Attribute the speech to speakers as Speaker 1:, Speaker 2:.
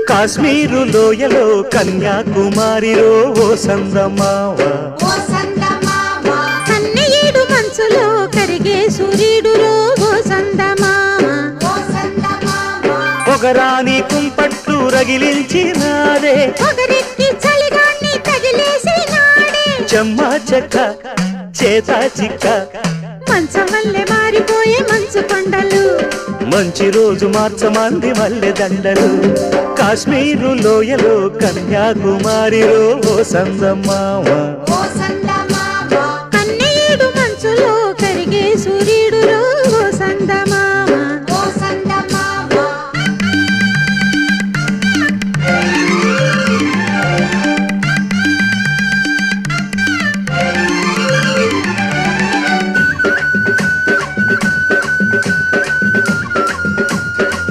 Speaker 1: కాశ్మీరు లోయలో కన్యాకుమారిలో ఓ సందమావ
Speaker 2: కన్నయ్యేడు మనసులో కరిగే సూర్యుడులో ఓ సందమామ
Speaker 1: పొగరాని కుంపట్లు రగిలించినాడే
Speaker 2: పొగరెక్కి చలిగాన్ని తగిలేసినాడే
Speaker 1: చెమ్మా చెక్క చేత చిక్క
Speaker 2: మంచం వల్లే మారిపోయే మంచు కొండలు
Speaker 1: మంచి రోజు మార్చమంది మల్లె దండలు కాశ్మీరు లోయలో కన్యాకుమారిలో ఓ సందమావ